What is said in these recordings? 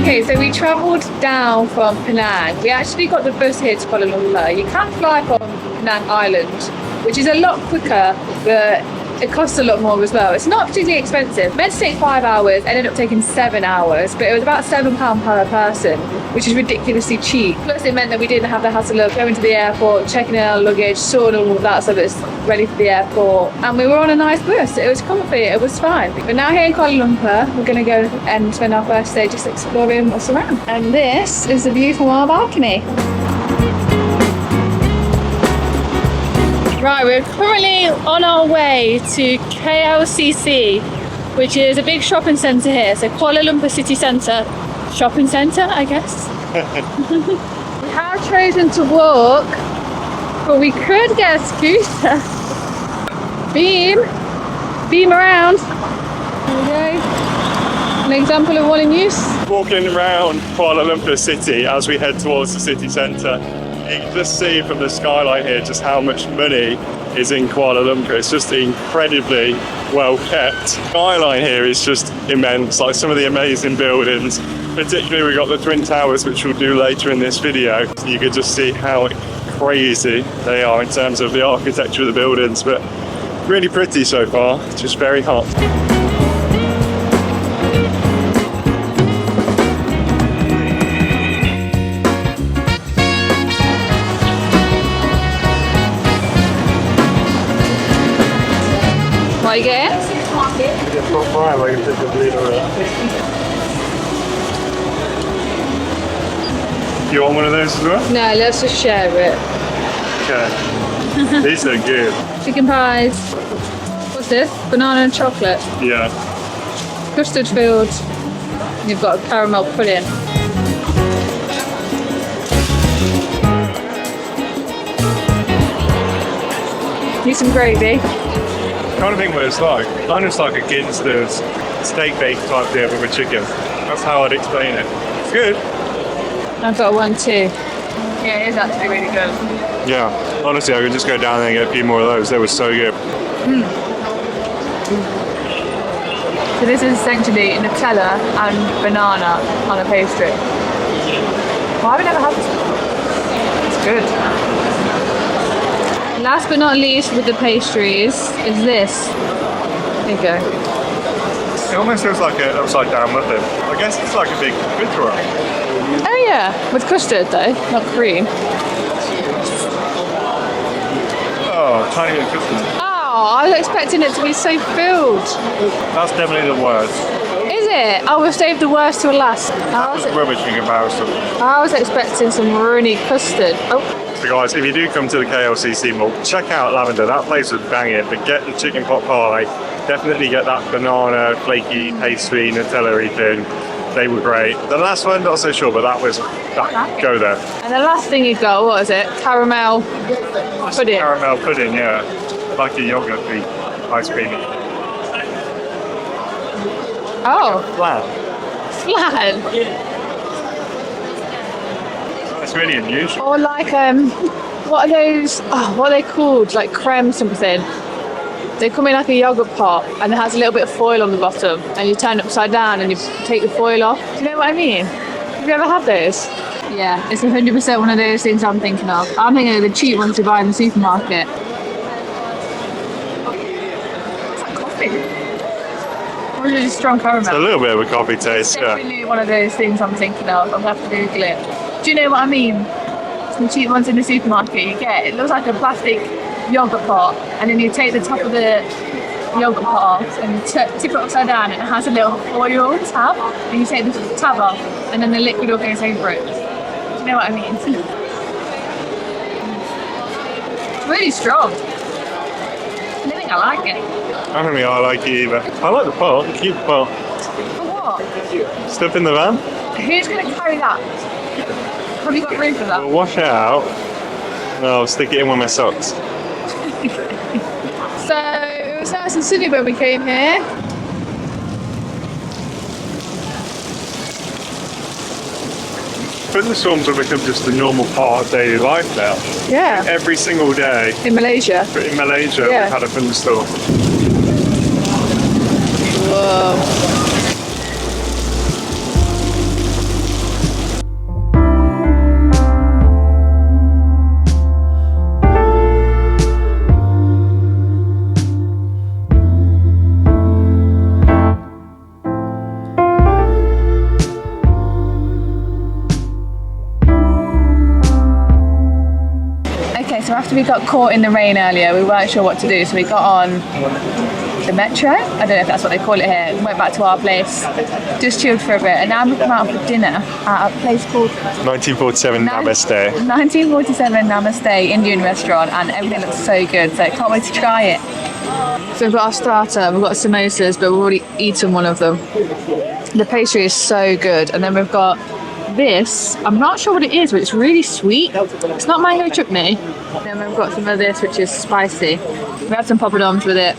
Okay, so we travelled down from Penang. We actually got the bus here to Kuala Lumpur. You can fly from Penang Island, which is a lot quicker, but it costs a lot more as well. It's not particularly expensive. Meant to take 5 hours, ended up taking 7 hours, but it was about £7 per person, which is ridiculously cheap. Plus it meant that we didn't have the hassle of going to the airport, checking in our luggage, sorting all of that so that it's ready for the airport. And we were on a nice bus. It was comfy, it was fine. But now here in Kuala Lumpur, we're going to go and spend our first day just exploring what's around. And this is the view from our balcony. Right, we're currently on our way to KLCC, which is a big shopping centre here. So Kuala Lumpur City Centre shopping centre, I guess. We have chosen to walk, but we could get a scooter. Beam around. There we go. An example of one in use. Walking around Kuala Lumpur City as we head towards the city centre. You can just see from the skyline here just how much money is in Kuala Lumpur. It's just incredibly well kept. The skyline here is just immense, like some of the amazing buildings. Particularly we've got the Twin Towers, which we'll do later in this video. You can just see how crazy they are in terms of the architecture of the buildings, but really pretty so far, just very hot. What are you getting? You want one of those as well? No, let's just share it. Okay. These are good. Chicken pies. What's this? Banana and chocolate. Yeah. Custard filled. You've got a caramel pudding. Need some gravy. Kind of think what it's like. Kind of like a Ginster's steak bake type deal with a chicken. That's how I'd explain it. It's good. I've got one too. Yeah, it is actually really good. Yeah, honestly, I could just go down there and get a few more of those. They were so good. So this is essentially Nutella and banana on a pastry. Why have we never had this before? It's good. Last but not least with the pastries is this. There you go. It almost feels like an upside down muffin. I guess it's like a big pizza roll. Oh yeah, with custard though, not cream. Oh, tiny bit of custard. Oh, I was expecting it to be so filled. That's definitely the worst. Is it? Oh, we'll save the worst till last. That was rubbish in comparison. I was expecting some runny custard. Oh. So guys, if you do come to the KLCC mall, check out Lavender. That place was banging, but get the chicken pot pie. Definitely get that banana, flaky pastry, Nutella-y thing. They were great. The last one, not so sure, but that was, go there. And the last thing you got, what is it? Caramel pudding. Caramel pudding, yeah. Like a yogurt-y ice cream. Oh. Flat. Flan. It's really unusual. Or like, what are those, what are they called? Like creme something. They come in like a yogurt pot and it has a little bit of foil on the bottom and you turn it upside down and you take the foil off. Do you know what I mean? Have you ever had those? Yeah, it's 100% one of those things I'm thinking of. I'm thinking of the cheap ones to buy in the supermarket. It's like coffee. Really strong caramel. It's a little bit of a coffee taste, yeah. Definitely one of those things I'm thinking of. I'm going to have to Google it. Do you know what I mean? Some cheap ones in the supermarket you get. It looks like a plastic yogurt pot, and then you take the top of the yogurt pot off and you tip it upside down, and it has a little foil tab, and you take the tab off, and then the liquid all goes over it. Do you know what I mean? It's really strong. I don't think I like it. I don't think I like it either. I like the pot, the cute pot. For what? Stuff in the van. Who's going to carry that? Have you got room for that? We'll wash it out and I'll stick it in with my socks. So it was nice and sunny when we came here. Thunderstorms have become just a normal part of daily life now. Yeah. Every single day. In Malaysia. But in Malaysia, Yeah. we've had a thunderstorm. Whoa. we got caught in the rain earlier. We weren't sure what to do, so we got on the metro. I don't know if that's what they call it here. Went back to our place, just chilled for a bit, and now we've come out for dinner at a place called 1947 Namaste. 1947 Namaste Indian restaurant, and everything looks so good. So I can't wait to try it. So we've got our starter, we've got samosas, but we've already eaten one of them. The pastry is so good, and then we've got this. I'm not sure what it is, but it's really sweet. It's not mango chutney. Then we've got some of this, which is spicy. We had some poppadoms with it,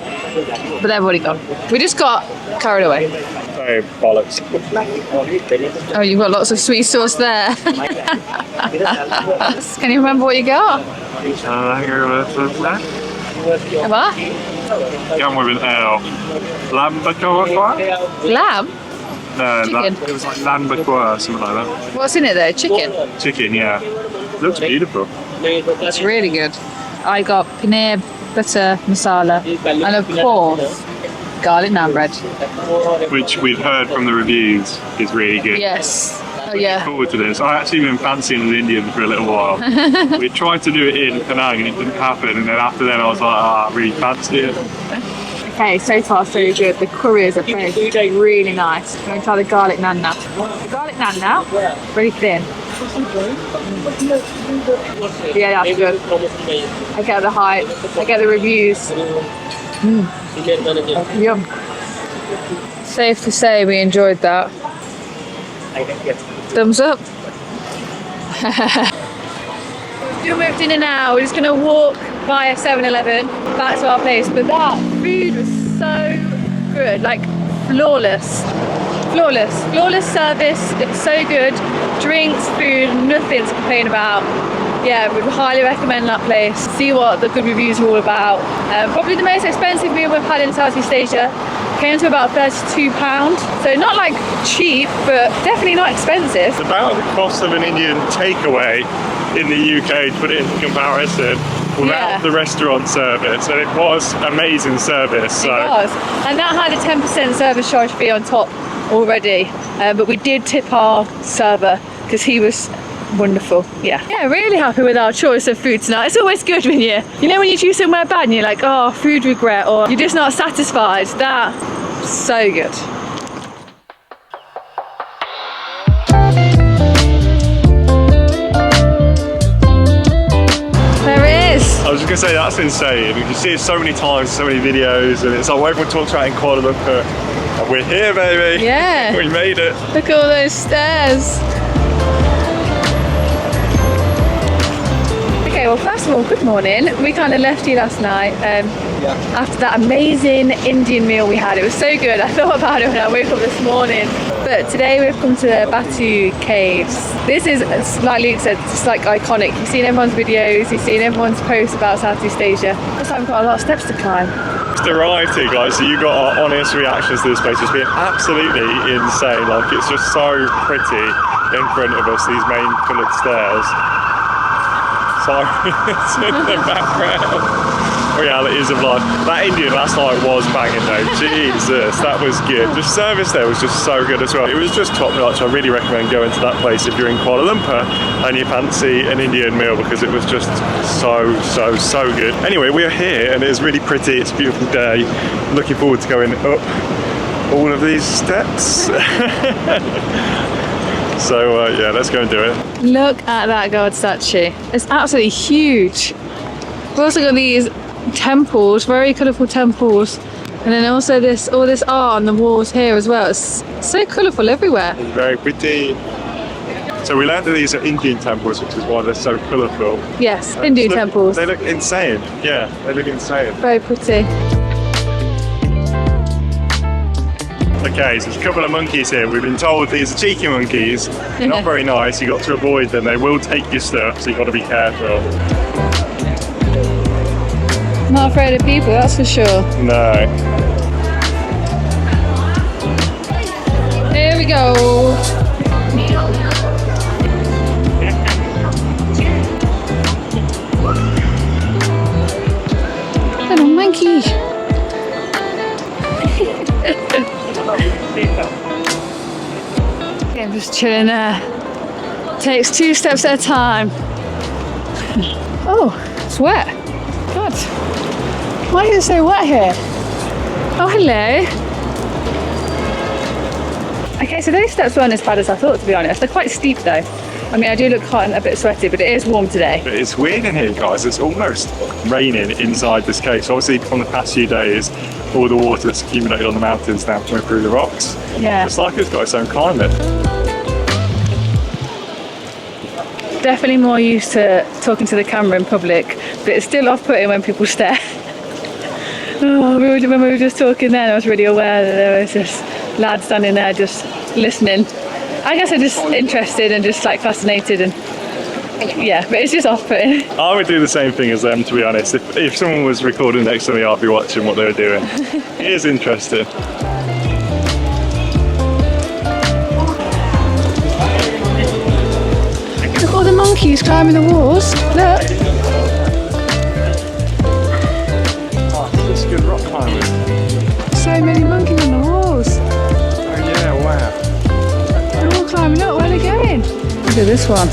but they've already gone. We just got carried away. Oh, bollocks. Oh, you've got lots of sweet sauce there. Can you remember what you got? What? Come with an L. Lambacoa? Lamb? No, Chicken. it was like lambacoa, something like that. What's in it though? Chicken? Chicken, yeah. Looks beautiful. That's really good. I got paneer butter masala and of course garlic naan bread. Which we've heard from the reviews is really good. Yes. Oh Looking yeah. forward to this. I actually been fancying an Indian for a little while. We tried to do it in Penang and it didn't happen, and then after then I was like, I really fancy it. Okay, so far so good. The curries are really nice. I'm going to try the garlic naan now. The garlic naan now, really thin. Yeah, that's good. I get the hype. I get the reviews. Yum. Safe to say we enjoyed that. Thumbs up. We're moved in now. We're just going to walk via 7-Eleven back to our place. But that food was so good, like flawless service. It's so good. Drinks, food, nothing to complain about. Yeah, we would highly recommend that place. See what the good reviews are all about. Probably the most expensive meal we've had in Southeast Asia. Came to about £32. So not like cheap, but definitely not expensive. It's about the cost of an Indian takeaway in the UK, to put it into comparison, without the restaurant service, and it was amazing service. So. It was, and that had a 10% service charge fee on top already, but we did tip our server because he was wonderful. Yeah, really happy with our choice of food tonight. It's always good when you know when you choose somewhere bad and you're like, oh, food regret, or you're just not satisfied. That so good. I was just going to say, that's insane. You can see it so many times, so many videos, and it's like what everyone talks about in Kuala Lumpur. And we're here, baby. Yeah. We made it. Look at all those stairs. Okay, well, first of all, good morning. We kind of left you last night after that amazing Indian meal we had. It was so good. I thought about it when I woke up this morning. But today we've come to the Batu Caves. This is, like Luke said, it's like iconic. You've seen everyone's videos, you've seen everyone's posts about Southeast Asia. This time we've got a lot of steps to climb. Just arrived here, guys, so you got our honest reactions to this place. It's been absolutely insane. Like, it's just so pretty in front of us, these main coloured stairs. Sorry, it's in the background. Realities of life. That Indian last night was banging though. Jesus, that was good. The service there was just so good as well. It was just top notch. I really recommend going to that place if you're in Kuala Lumpur and you fancy an Indian meal, because it was just so good. Anyway, we are here and it's really pretty. It's a beautiful day. Looking forward to going up all of these steps. So yeah, let's go and do it. Look at that god statue. It's absolutely huge. We've also got these temples, very colourful temples, and then also all this art on the walls here as well. It's so colourful everywhere. Very pretty. So we learned that these are Indian temples, which is why they're so colourful. Yes, Hindu temples. They look insane. Yeah, they look insane. Very pretty. Okay, so there's a couple of monkeys here. We've been told these are cheeky monkeys. They're not very nice. You've got to avoid them. They will take your stuff, so you've got to be careful. Not afraid of people, that's for sure. No. Here we go. Little monkey. Okay, I'm just chilling there. Takes 2 steps at a time. Oh. It's wet. God. Why is it so wet here? Oh, hello. Okay, so those steps weren't as bad as I thought, to be honest. They're quite steep though. I mean, I do look hot and a bit sweaty, but it is warm today. It's weird in here, guys. It's almost raining inside this cave. So obviously, from the past few days, all the water that's accumulated on the mountains now coming through the rocks. Yeah. It's like it's got its own climate. Definitely more used to talking to the camera in public, but it's still off-putting when people stare. When we were just talking then, I was really aware that there was this lad standing there just listening. I guess I'm just interested and just like fascinated, and yeah, but it's just off-putting. I would do the same thing as them, to be honest. If someone was recording next to me, I'd be watching what they were doing. It is interesting. Look at all the monkeys climbing the walls. Look. Oh, that's good rock climbing. So many monkeys on the walls. Oh yeah, wow. They're all climbing up. Where are they going? Look at this one.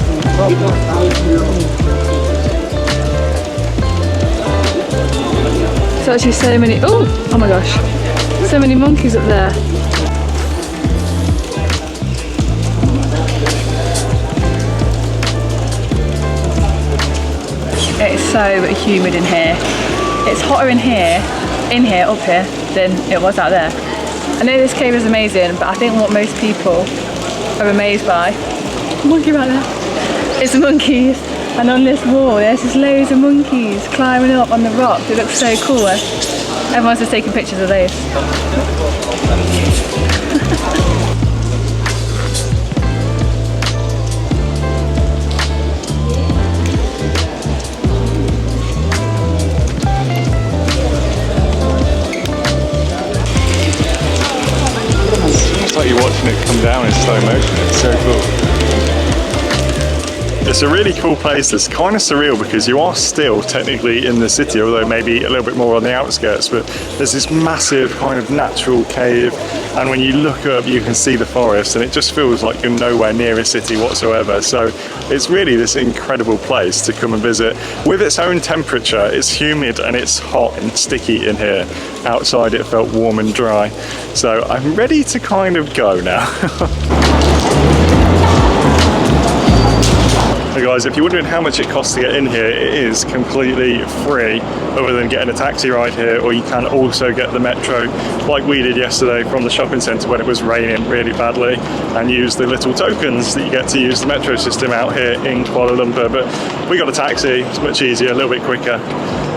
There's actually so many. Oh my gosh. So many monkeys up there. It's so humid in here. It's hotter in here, up here, than it was out there. I know this cave is amazing, but I think what most people are amazed by, monkey right there, is the monkeys. And on this wall, there's just loads of monkeys climbing up on the rock. It looks so cool. Everyone's just taking pictures of those. It's like you're watching it come down in slow motion. It's so cool. It's a really cool place. It's kind of surreal because you are still technically in the city, although maybe a little bit more on the outskirts, but there's this massive kind of natural cave, and when you look up you can see the forest, and it just feels like you're nowhere near a city whatsoever. So it's really this incredible place to come and visit with its own temperature. It's humid and it's hot and sticky in here. Outside it felt warm and dry. So I'm ready to kind of go now. Hey guys, if you're wondering how much it costs to get in here, it is completely free, other than getting a taxi ride here, or you can also get the metro like we did yesterday from the shopping centre when it was raining really badly, and use the little tokens that you get to use the metro system out here in Kuala Lumpur. But we got a taxi, it's much easier, a little bit quicker.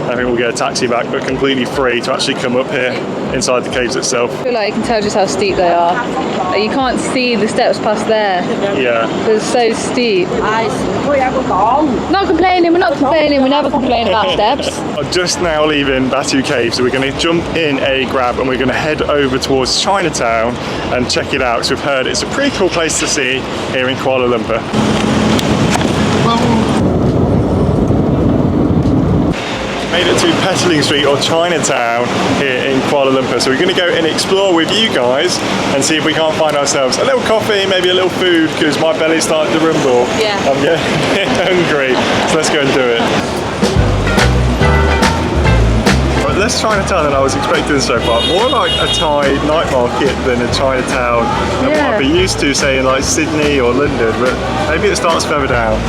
I think we'll get a taxi back, but completely free to actually come up here inside the caves itself. I feel like you can tell just how steep they are. Like, you can't see the steps past there. Yeah. They're so steep. Not complaining, we're not complaining, we never complain about steps. I'm just now leaving Batu Caves, so we're going to jump in a grab and we're going to head over towards Chinatown and check it out. So we've heard it's a pretty cool place to see here in Kuala Lumpur. Made it to Petaling Street, or Chinatown, here in Kuala Lumpur. So we're going to go and explore with you guys and see if we can't find ourselves a little coffee, maybe a little food, because my belly's starting to rumble. Yeah. I'm getting hungry, so let's go and do it. But less Chinatown than I was expecting so far. More like a Thai night market than a Chinatown than what I've been used to, say in like Sydney or London, but maybe it starts further down.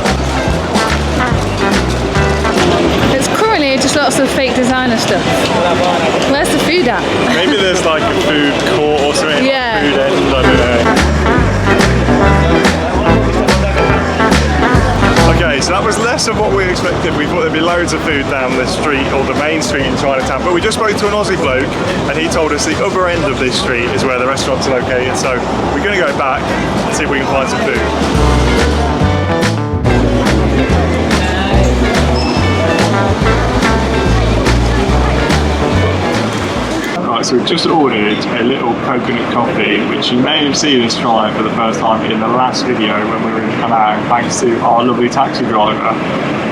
It's currently just lots of fake designer stuff. Where's the food at? Maybe there's like a food court or something, Yeah. like food end, I don't know. Okay, so that was less of what we expected. We thought there'd be loads of food down the street, or the main street in Chinatown, but we just spoke to an Aussie bloke and he told us the other end of this street is where the restaurants are located, so we're going to go back and see if we can find some food. Right, so we've just ordered a little coconut coffee, which you may have seen us try for the first time in the last video when we were in Penang, thanks to our lovely taxi driver.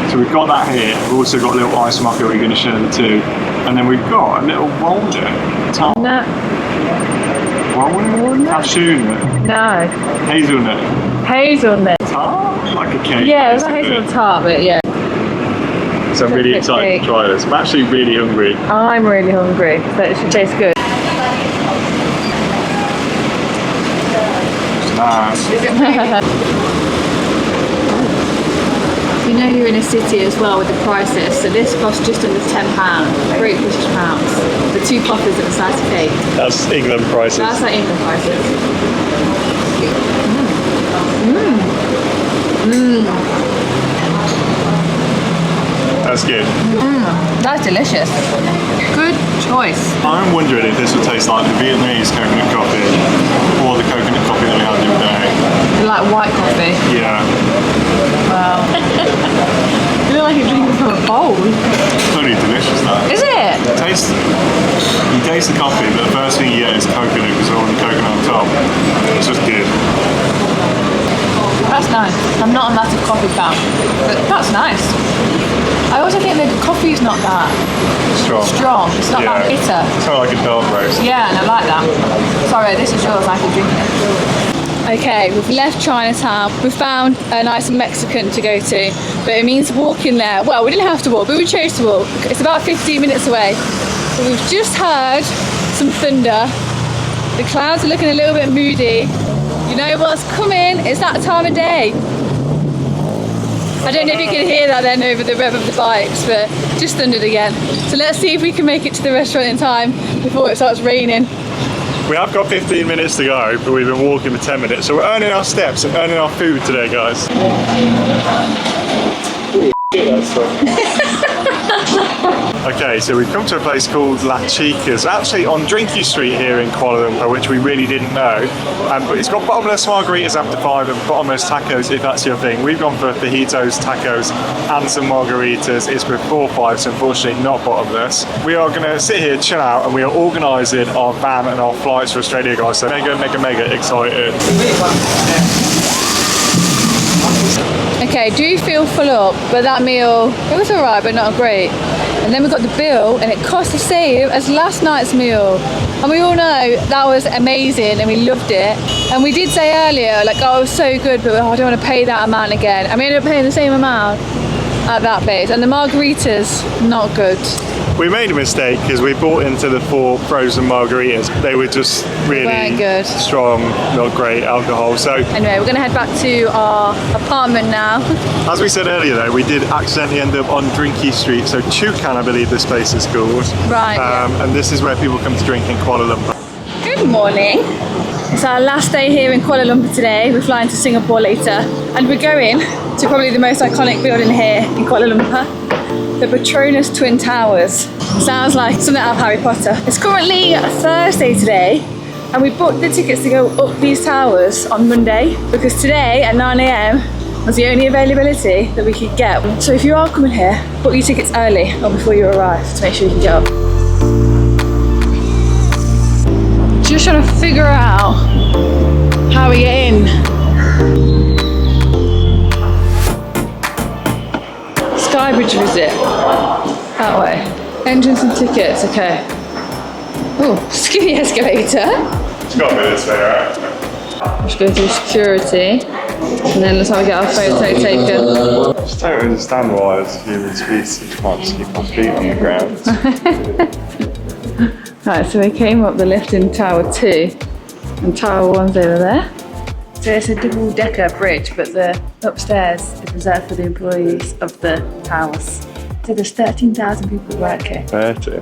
So we've got that here. We've also got a little ice mocha we're going to share the two. And then we've got a little walnut tart. Nut. Walnut? Cashew nut? No. Hazelnut? Hazelnut. Tart? Like a cake? Yeah, it's a hazelnut tart, but yeah. So I'm really excited to try this. I'm actually really hungry. I'm really hungry, so it should taste good. You know you're in a city as well with the prices, so this costs just under £10, great British pounds. The 2 coffees at the slice of cake. That's England prices. That's like England prices. That's good. That's delicious. Good choice. I'm wondering if this would taste like the Vietnamese coconut coffee or the coconut coffee that we had the other day. You like white coffee? Yeah. Wow. You look like you're drinking from a bowl. It's really delicious though. Is it? You taste the coffee, but the first thing you get is coconut because all the coconut on top. It's just good. That's nice. I'm not a massive coffee fan, but that's nice. I also think the coffee's not that strong. It's not that bitter. It's not like a dark roast. Yeah, and I like that. Sorry, this is yours. I can drink it. Okay, we've left Chinatown. We found a nice Mexican to go to, but it means walking there. Well, we didn't have to walk, but we chose to walk. It's about 15 minutes away. But we've just heard some thunder. The clouds are looking a little bit moody. You know what's coming? It's that time of day. I don't know if you can hear that then over the rev of the bikes, but just thundered again. So let's see if we can make it to the restaurant in time before it starts raining. We have got 15 minutes to go, but we've been walking for 10 minutes. So we're earning our steps and earning our food today, guys. Okay, so we've come to a place called La Chica's, actually on Drinky Street here in Kuala Lumpur, which we really didn't know. But it's got bottomless margaritas after 5 and bottomless tacos if that's your thing. We've gone for fajitos, tacos and some margaritas. It's before 5, so unfortunately not bottomless. We are going to sit here, chill out, and we are organising our van and our flights for Australia, guys. So mega excited. Okay, do feel full up, but that meal, it was alright, but not great. And then we got the bill, and it cost the same as last night's meal. And we all know that was amazing, and we loved it. And we did say earlier, like, oh, it was so good, but I don't want to pay that amount again. And we ended up paying the same amount at that place. And the margaritas, not good. We made a mistake because we bought into the 4 frozen margaritas. They were just really good. Strong, not great alcohol. So anyway, we're going to head back to our apartment now. As we said earlier though, we did accidentally end up on Drinky Street. So Chukan, I believe this place is called. Right. And this is where people come to drink in Kuala Lumpur. Good morning. It's our last day here in Kuala Lumpur today. We're flying to Singapore later. And we're going to probably the most iconic building here in Kuala Lumpur. The Petronas Twin Towers. Sounds like something out of Harry Potter. It's currently Thursday today, and we booked the tickets to go up these towers on Monday because today at 9 AM was the only availability that we could get. So if you are coming here, book your tickets early or before you arrive to make sure you can get up. Just trying to figure out how we get in. Skybridge visit. That way. Entrance and tickets, okay. Oh, skinny excavator. It's got to be this way, right? Let's go through security. And then let's have we get our photo taken. I just don't understand why as a human species can't just keep our feet on the ground. Right, so we came up the lift in Tower 2 and Tower 1's over there. So it's a double-decker bridge, but the upstairs is reserved for the employees of the towers. So there's 13,000 people who work here. 30. 30?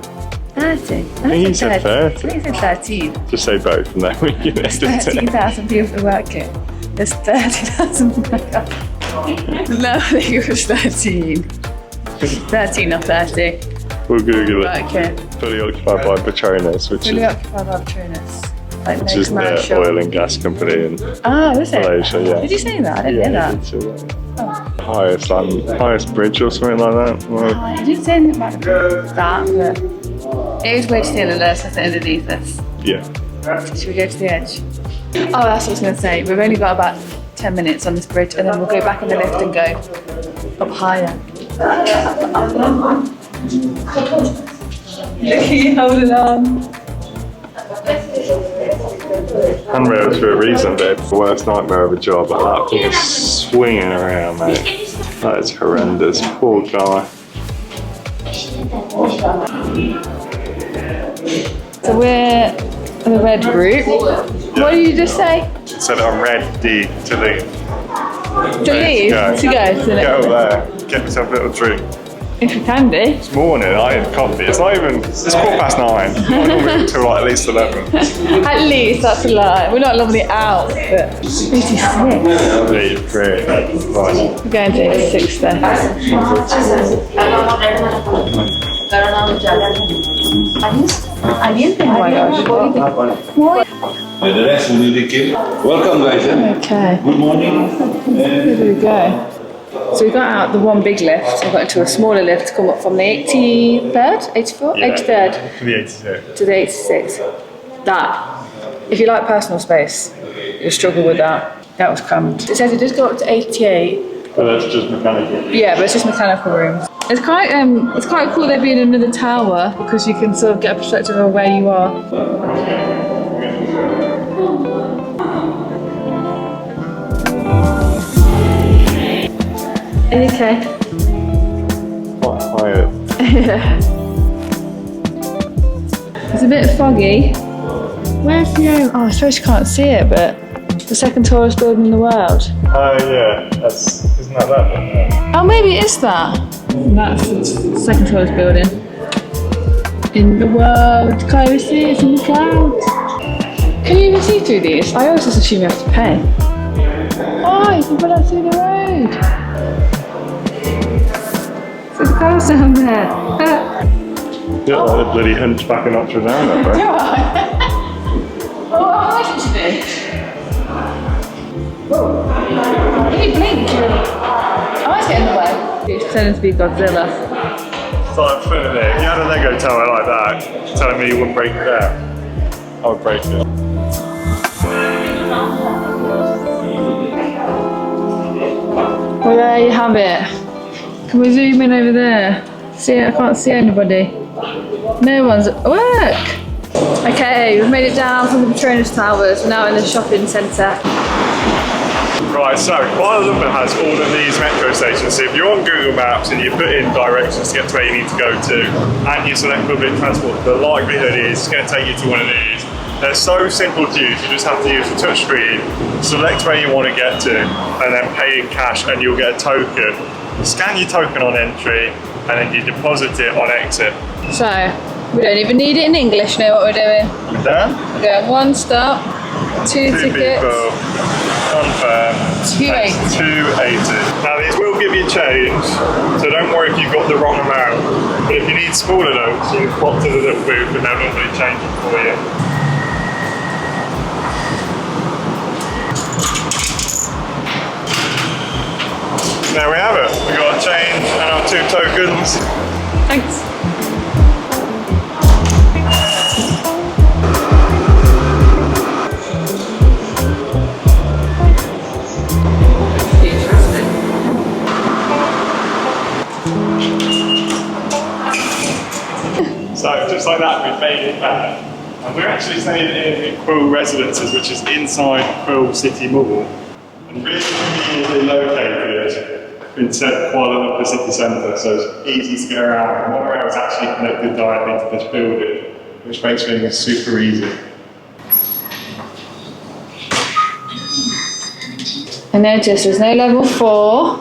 I think you said 30. I think you said 13. Just say both and then we can There's 13,000 people who work here. There's 30,000 No, I think it was 13. 13 or 30. We'll Google it. Work here. Fully occupied by Petronas, which Fully occupied by Petronas. Like is no the commercial. oil and gas company in Oh, is it? Malaysia, yeah. Did you say that? I didn't hear that. Highest bridge or something like that. Well, I didn't say anything about that, but it is weird to see the list underneath us. yeah. Should we go to the edge? Oh, that's what I was going to say. We've only got about 10 minutes on this bridge, and then we'll go back in the lift and go up higher. Look at you holding on. Handrails for a reason, babe. The worst nightmare of a job like that thing is swinging around, mate. That is horrendous. Poor guy. So we're the red group. What did you just say? So that I'm ready to leave. To leave? To go to the Go next there, get myself a little drink. If you can do. This morning I had coffee. It's not even, it's 9:15. I'm not even till like at least 11. At least, that's a lie. We're not loving it out, but 86. Great. We're going to 86 then. Oh my gosh. Welcome guys. Okay. Good morning. Where do we go? So we got out the one big lift and got into a smaller lift to come up from the 83rd, 84? 83rd To the 86. to the 86. That, if you like personal space, you'll struggle with that. That was cramped. It says it does go up to 88. But that's just mechanical. Yeah, but it's just mechanical rooms. It's quite cool there being another tower because you can sort of get a perspective of where you are. Are you okay? Quite quiet. Yeah. It's a bit foggy. Where's the oh, I suppose you can't see it, but the second tallest building in the world. Oh yeah, isn't that one there? Oh, maybe it is that. That's the second tallest building in the world. Can't even see it, it's in the clouds. Can you even see through these? I always just assume you have to pay. Oh, you can put that through the road. There's cars down there. Yeah, like the bloody hunchback in Notre Dame, that bro. Oh, what am I to do? Can you blink? I might get in the way. It's pretending to be Godzilla. It's like funny. If you had a Lego tower like that, telling me you wouldn't break it down, I would break it. Well, there you have it. Can we zoom in over there? See, I can't see anybody. No one's at work. Okay, we've made it down from the Petronas Towers. We're now in the shopping centre. Right, so Kuala Lumpur has all of these metro stations. So if you're on Google Maps and you put in directions to get to where you need to go to, and you select public transport, the likelihood is it's going to take you to one of these. They're so simple to use. You just have to use the touch screen, select where you want to get to, and then pay in cash, and you'll get a token. Scan your token on entry, and then you deposit it on exit. So, we don't even need it in English, know what we're doing. We're done? We're going one stop, two tickets. People, confirm. 280. 280. Now these will give you change, so don't worry if you've got the wrong amount. But if you need smaller notes, you can pop to the little booth and they'll normally change it for you. There we have it. We got a change and our 2 tokens. Thanks. So just like that, we've made it back. And we're actually staying in Quill Residences, which is inside Quill City Mall. And really conveniently located in Kuala Lumpur city centre, so it's easy to get around. And one rail is actually connected directly to this building, which makes things super easy. I noticed there's no level 4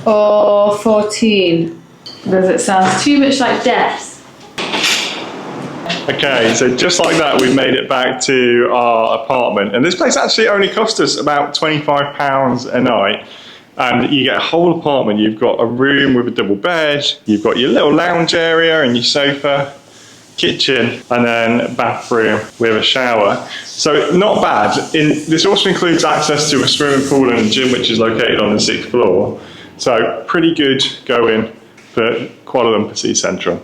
or 14 because it sounds too much like depths. Okay, so just like that, we've made it back to our apartment. And this place actually only cost us about £25 a night. And you get a whole apartment. You've got a room with a double bed, you've got your little lounge area and your sofa, kitchen, and then bathroom with a shower. So not bad. This also includes access to a swimming pool and a gym, which is located on the 6th floor. So pretty good going for Kuala Lumpur City Central.